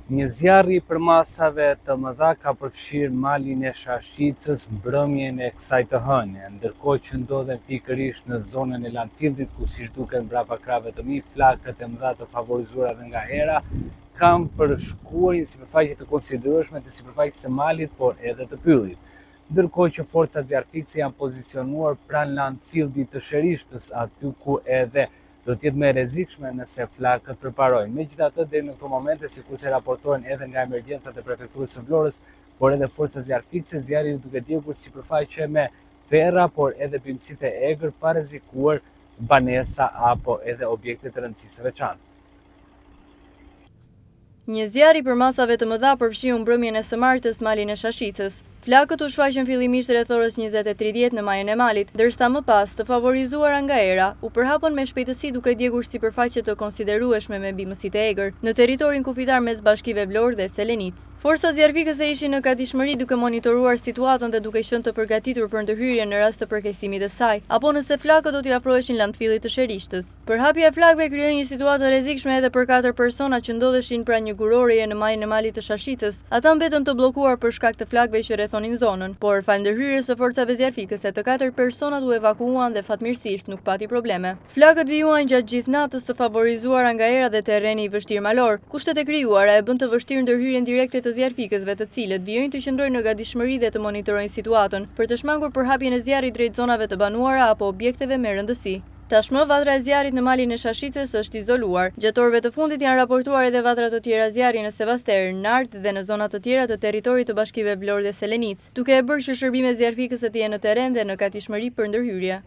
Një zjarr i përmasave të mëdha ka përfshirë malin e Shashicës mbrëmjen e kësaj të hënie, ndërkohë që ndodhen pikërisht në zonën e landfillit ku siç duket mbrapa krave të mi, flakët e mëdha të favorizuara dhe nga hera kanë përshkuar një sipërfaqe të konsiderueshme të sipërfaqes së malit, por edhe të pyllit. Ndërkohë që forcat zjarrfikse janë pozicionuar pranë landfillit të Sherishtës, aty ku edhe do të jetë më e rrezikshme nëse flakët përparojnë. Megjithatë, deri në këto momente, sikurse raportohen edhe nga emergjencat e prefekturës së Vlorës, por edhe forcat zjarrfikse, zjarri duke djegur sipërfaqe me ferra, por edhe bimësitë e egër pa rrezikuar banesa apo edhe objekte të rëndësisë së veçantë. Një zjarr i përmasave të mëdha përfshiu mbrëmjen e së martës malin e Shashicës. Flakët u shfaqën fillimisht rreth orës 20:30 në majën e malit, ndërsa më pas, të favorizuara nga era, u përhapën me shpejtësi duke djegur sipërfaqe të konsiderueshme me bimësitë e egër në territorin kufitar mes bashkive Vlorë dhe Selenic. Forcat zjarrfikëse ishin në gatishmëri duke monitoruar situatën dhe duke qenë të përgatitur për ndërhyrje në rast të përkeqësimit të saj, apo nëse flakët do t'i afroheshin landfillit të Sherishtës. Përhapja e flakëve krijoi një situatë të rrezikshme edhe për 4 persona që ndodheshin pranë një guroreje në majën e malit të Shashicës. Ata mbetën të bllokuar për shkak të flakëve që rrethonin zonën, por falë ndërhyrjes së forcave zjarrfikëse të 4 personat u evakuuan dhe fatmirësisht nuk pati probleme. Flakët vijuan gjatë gjithë natës të favorizuara nga era dhe terreni i vështirë malor. Kushtet e krijuara e bën të vështirë ndërhyrjen direkte të zjarrfikësve, të cilët vijojnë të qëndrojnë në gatishmëri dhe të monitorojnë situatën për të shmangur përhapjen e zjarrit drejt zonave të banuara apo objekteve me rëndësi. Tashmë vatra e zjarrit në malin e Shashicës është izoluar. Gjatë orëve të fundit janë raportuar edhe vatra të tjera zjarri në Sevaster, Nart dhe në zona të tjera të territorit të bashkive Vlorë dhe Selenic, duke e bërë që shërbimet zjarrfikëse të jenë në terren dhe në gatishmëri për ndërhyrje.